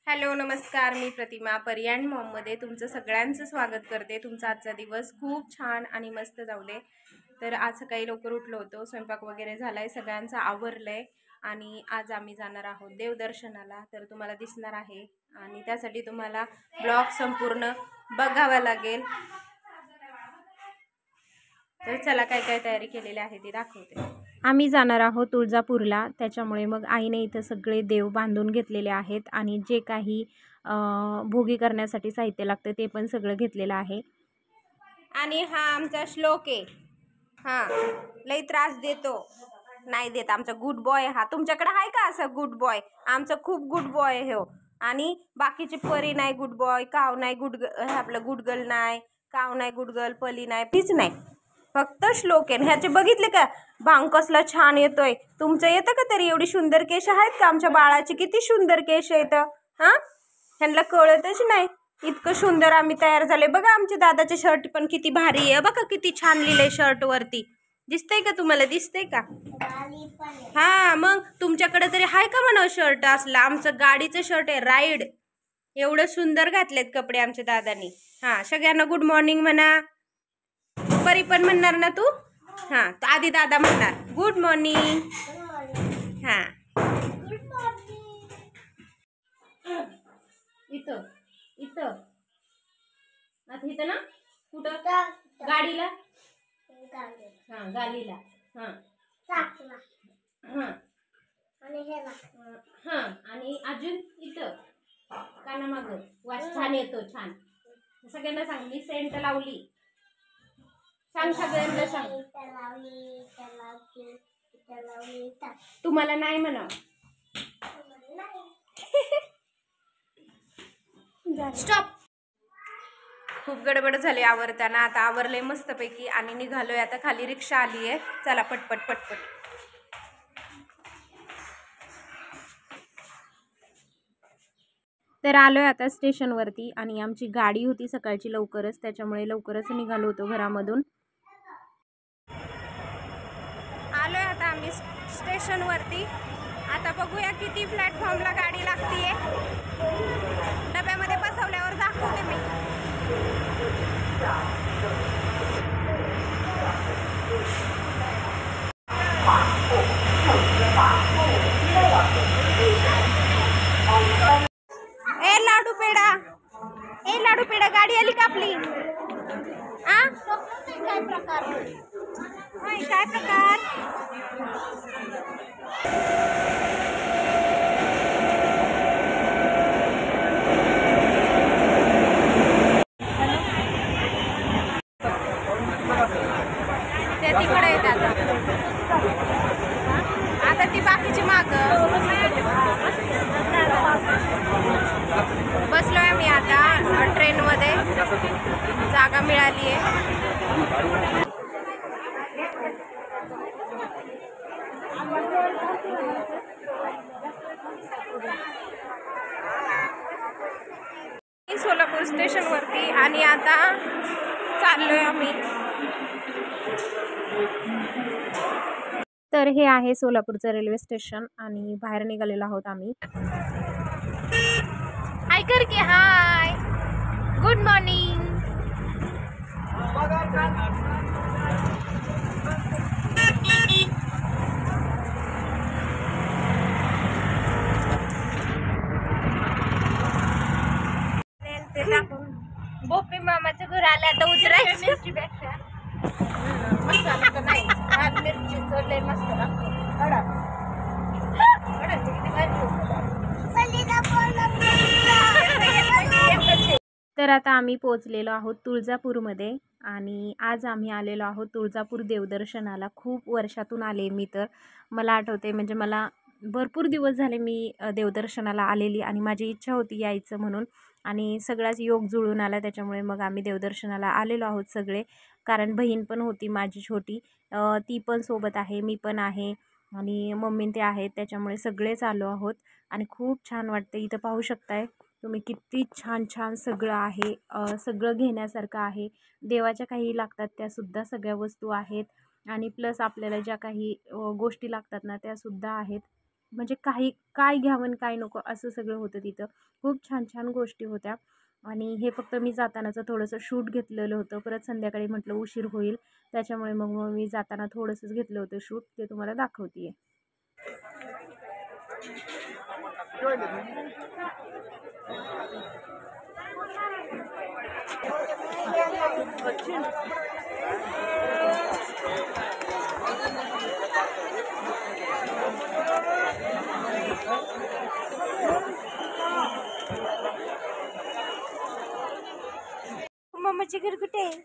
Hello नमस्कार, मी प्रतिमा परियाण मॉममध्ये तुमचं सगळ्यांचं स्वागत करते। तुमचा आजचा दिवस खूप छान आणि मस्त जाऊदे। तर आज सकाळी लवकर उठलो होतो, स्वयंपाक वगैरे झालाय, सगळ्यांचं आवरलंय आणि आज आम्ही जाणार आहोत देवदर्शनाला। तर तुम्हाला दिसणार आहे आणि त्यासाठी तुम्हाला ब्लॉग संपूर्ण बघावा लागेल। तर चला काय काय तयारी केलेली आहे ती दाखवते। आम्ही जाणार आहोत तुळजापूरला, त्याच्यामुळे मग आईने इथं सगळे देव बांधून घेतलेले आहेत आणि जे काही भोगी करण्यासाठी साहित्य लागतं ते पण सगळं घेतलेलं आहे। आणि हा आमचा श्लोक आहे, लई त्रास देतो, नाही देत, आमचा गुड बॉय हा। तुमच्याकडे आहे का असं गुड बॉय? आमचं खूप गुड बॉय आहे हो। आणि बाकीचे परी नाही गुड बॉय, काव नाही गुड, आपलं गुडगल नाही, काव नाही गुडगल, पली नाही, तीच नाही, फक्त श्लोक आहे। ह्याचे बघितले का भांग कसला छान येतोय? तुमचं येतं का तरी? एवढी सुंदर केश आहेत का आमच्या बाळाची? किती सुंदर केश येतं ह्यांना कळतच नाही, इतकं सुंदर आम्ही तयार झाले। बघा आमच्या दादाचे शर्ट पण किती भारी आहे, बघा किती छान लिहिलंय शर्ट वरती, दिसतंय का तुम्हाला? दिसतंय का? मग तुमच्याकडे तरी आहे का म्हणा शर्ट असला? आमचं गाडीचं शर्ट आहे, राईड, एवढं सुंदर घातलेत कपडे आमच्या दादानी। सगळ्यांना गुड मॉर्निंग म्हणा। परी पण म्हणणार ना तू? तर आधी दादा म्हणणार गुड मॉर्निंग। Good morning. इथं इथं आता इथं ना, कुठं? गाडीला, गाडीला, आणि अजून इथं कानामाग वास छान येतो, छान। सगळ्यांना सांग मी सेंट लावली, सांग सगळ्यांना, सांग। तुम्हाला नाही म्हणा, स्टॉप। खूप गडबड झाली आवरताना, आता आवरले मस्तपैकी आणि निघालोय आता खाली। रिक्षा आली आहे, चला पटपट पटपट। तर आलोय आता स्टेशनवरती आणि आमची गाडी होती सकाळची लवकरच, त्याच्यामुळे लवकरच निघालो होतो घरामधून। आलोय आता आम्ही स्टेशनवरती, आता बघूया किती प्लॅटफॉर्मला गाडी लागतीये। डब्यामध्ये बसवल्यावर दाखवते मी। लाडू पेडा गाडी आली का आपली? काय प्रकार? काय प्रकार? ते तिकडे येतात आता ती बाकीची माग। बसलोय मी आता ट्रेन मध्ये, जागा मिळाली आहे। सोलापूर स्टेशन वरती आणि आता चाललोय आम्ही। तर हे आहे सोलापूरचं रेल्वे स्टेशन आणि बाहेर निघालेलो आहोत आम्ही। हाय कर की, हाय, गुड मॉर्निंग। बोपी मामाचं घर आलं, आता उतरायचं। तर आता आम्ही पोहोचलेलो आहोत तुळजापूरमध्ये आणि आज आम्ही आलेलो आहोत तुळजापूर देवदर्शनाला। खूप वर्षातून आले मी, तर मला आठवते, म्हणजे मला भरपूर दिवस झाले मी देवदर्शनाला आलेली आणि माझी इच्छा होती यायचं म्हणून, आणि सगळाच योग जुळून आला, त्याच्यामुळे मग आम्ही देवदर्शनाला आलेलो आहोत सगळे। कारण बहीण पण होती माझी छोटी, ती पण सोबत आहे, मी पण आहे आणि मम्मी ते आहेत, त्याच्यामुळे सगळेच आलो आहोत आणि खूप छान वाटतं। इथं पाहू शकताय तुम्ही किती छान छान सगळं आहे, सगळं घेण्यासारखं आहे। देवाच्या काही लागतात त्यासुद्धा सगळ्या वस्तू आहेत आणि प्लस आपल्याला ज्या काही गोष्टी लागतात ना त्यासुद्धा आहेत। म्हणजे काही काय घ्यावं काय नको असं सगळं होतं तिथं. खूप छान छान गोष्टी होत्या आणि हे फक्त मी जातानाचं थोडंसं शूट घेतलेलं होतं. परत संध्याकाळी म्हटलं उशीर होईल, त्याच्यामुळे मग मी जाताना थोडंसंच घेतलं होतं शूट, ते तुम्हाला दाखवते. मम्माची घर कुठे आहे?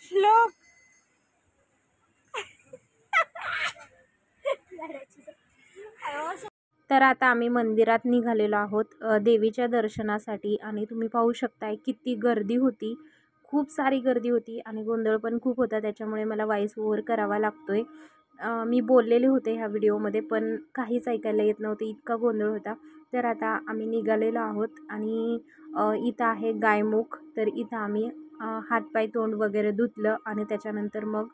श्लोक तर आता आम्ही मंदिरात निघालेलो आहोत देवीच्या दर्शनासाठी आणि तुम्ही पाहू शकताय किती गर्दी होती. खूप सारी गर्दी होती आणि गोंधळ पण खूप होता, त्याच्यामुळे मला व्हॉइस ओव्हर करावा लागतोय. मी बोललेले होते ह्या व्हिडिओमध्ये पण काहीच ऐकायला येत नव्हते, इतका गोंधळ होता. तर आता आम्ही निघालेलो आहोत आणि इथं आहे गायमुख. तर इथं आम्ही हातपाय तोंड वगैरे धुतलं आणि त्याच्यानंतर मग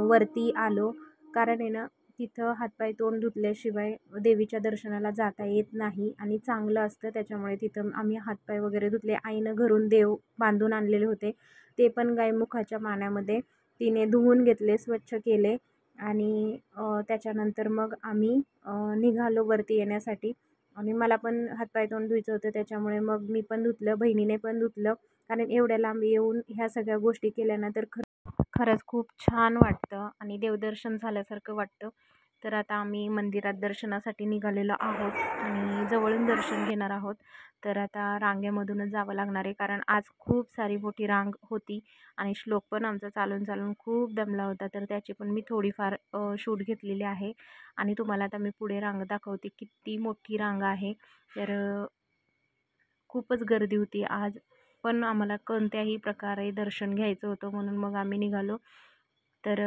वरती आलो. कारण आहे ना तिथं हातपाय तोंड धुतल्याशिवाय देवीच्या दर्शनाला जाता येत नाही आणि चांगलं असतं, त्याच्यामुळे तिथं आम्ही हातपाय वगैरे धुतले. आईनं घरून देव बांधून आणलेले होते, ते पण गायमुखाच्या पाण्यामध्ये तिने धुवून घेतले, स्वच्छ केले आणि त्याच्यानंतर मग आम्ही निघालो वरती येण्यासाठी. आणि मला पण हातपाय तोंड धुयचं होतं, त्याच्यामुळे मग मी पण धुतलं, बहिणीने पण धुतलं. कारण एवढ्या लांब येऊन ह्या सगळ्या गोष्टी केल्यानंतर खरंच खूप छान वाटतं आणि देवदर्शन झाल्यासारखं वाटतं. तर आता आम्ही मंदिरात दर्शनासाठी निघालेलो आहोत आणि जवळून दर्शन घेणार आहोत. तर आता रांगेमधूनच जावं लागणार आहे, कारण आज खूप सारी मोठी रांग होती आणि श्लोक पण आमचा चालून चालून खूप दमला होता. तर त्याची पण मी थोडीफार शूट घेतलेली आहे आणि तुम्हाला आता मी पुढे रांग दाखवते, किती मोठी रांग आहे. तर खूपच गर्दी होती आज, पण आम्हाला कोणत्याही प्रकारे दर्शन घ्यायचं होतं म्हणून मग आम्ही निघालो. तर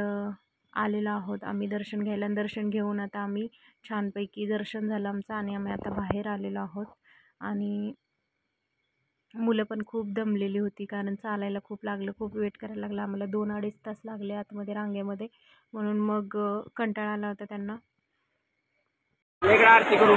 आलेलो आहोत आम्ही दर्शन घ्यायला. दर्शन घेऊन आता आम्ही छानपैकी दर्शन झालं आमचं आणि आम्ही आता बाहेर आलेलो आहोत. आणि मुलं पण खूप दमलेली होती, कारण चालायला खूप लागलं, खूप वेट करायला लागला आम्हाला. 2-2.5 तास लागले आतमध्ये रांगेमध्ये, म्हणून मग कंटाळा आला होता त्यांना. आरती करू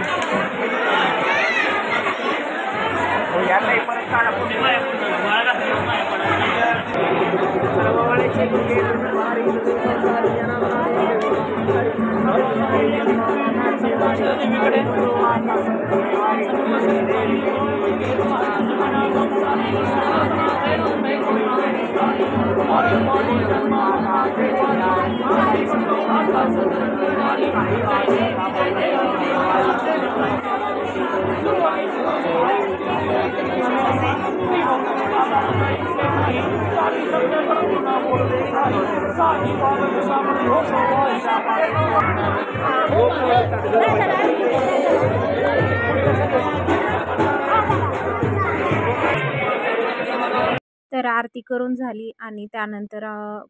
तर आरती करून झाली आणि त्यानंतर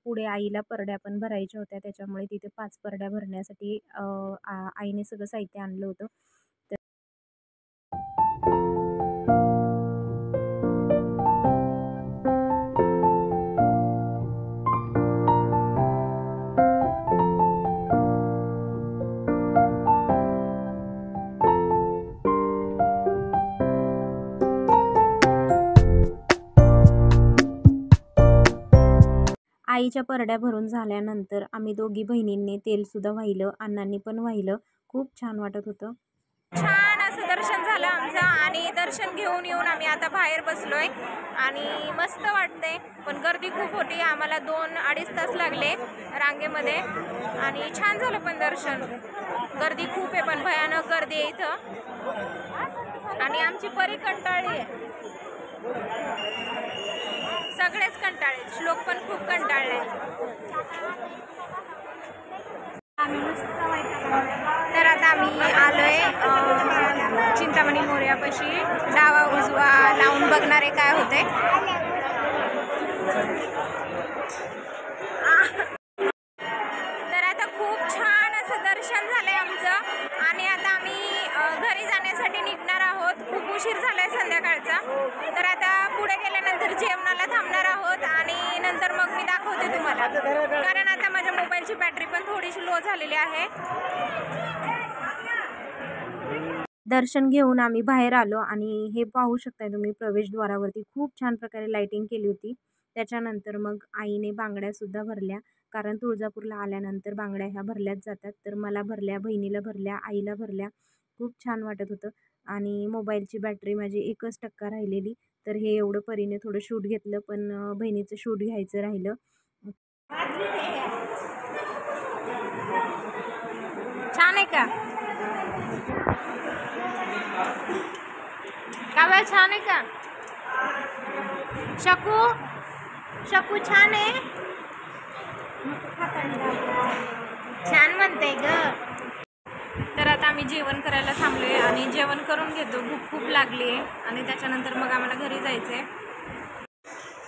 पुढे आईला परड्या पण भरायच्या होत्या, त्याच्यामुळे तिथे 5 परड्या भरण्यासाठी आईने सगळं साहित्य आणलं होतं. आईच्या परड्या भरून झाल्यानंतर आम्ही दोघी बहिणींनी तेलसुद्धा वाहिलं, अण्णांनी पण वाहिलं. खूप छान वाटत होतं. छान असं दर्शन झालं आमचं आणि दर्शन घेऊन येऊन आम्ही आता बाहेर बसलोय आणि मस्त वाटतंय, पण गर्दी खूप होती. आम्हाला 2-2.5 तास लागले रांगेमध्ये आणि छान झालं पण दर्शन. गर्दी खूप आहे, पण भयानक गर्दी आहे इथं आणि आमची परी कंटाळली आहे. सगळेच कंटाळे, श्लोक पण खूप कंटाळले. तर आता आम्ही आलोय चिंतामणी मोर्यापाशी. डावा उजवा लावून बघणारे काय होते. तर आता खूप छान असं दर्शन झालंय आमचं आणि आता आम्ही घरी जाण्यासाठी निघणार आहोत. खूप उशीर झालाय संध्याकाळचा. तर आता पुढे गेल्यानंतर जेवणाला थांबणार आहोत आणि नंतर मग मी दाखवते तुम्हाला, कारण आता माझ्या मोबाईलची बॅटरी पण थोडीशी लो झालेली आहे. दर्शन घेऊन आम्ही बाहेर आलो आणि हे पाहू शकताय तुम्ही प्रवेशद्वारावरती खूप छान प्रकारे लाईटिंग केली होती. त्याच्यानंतर मग आईने बांगड्यासुद्धा भरल्या, कारण तुळजापूरला आल्यानंतर बांगड्या ह्या भरल्याच जातात. तर मला भरल्या, बहिणीला भरल्या, आईला भरल्या. खूप छान वाटत होतं आणि मोबाईलची बॅटरी माझी 1% राहिलेली. तर हे एवढं परीने थोडं शूट घेतलं, पण बहिणीचं शूट घ्यायचं राहिलं. छान आहे का? काव्या छान आहे का? शकू शकू छान आहे. छान म्हणते ग. तर आता आम्ही जेवण करायला थांबलोय आणि जेवण करून घेतो, भूक खूप लागली आहे आणि त्याच्यानंतर मग आम्हाला घरी जायचं आहे.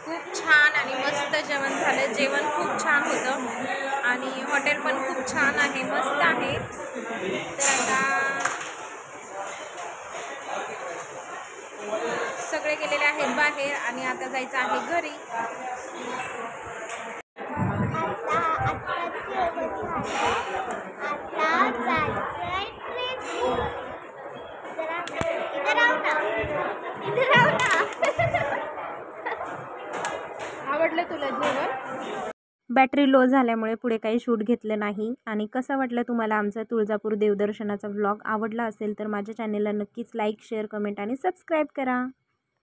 खूप छान आणि मस्त जेवण झालं. जेवण खूप छान होतं आणि हॉटेल पण खूप छान आहे, मस्त आहे. तर आता सगळे गेलेले आहेत बाहेर आणि आता जायचं आहे घरी. आवडलं तुला जेवण? बॅटरी लो झाल्यामुळे पुढे काही शूट घेतलं नाही. आणि कसं वाटलं तुम्हाला आमचा तुळजापूर देवदर्शनाचा व्लॉग? आवडला असेल तर माझ्या चॅनेलला नक्कीच लाईक, शेअर, कमेंट आणि सबस्क्राईब करा.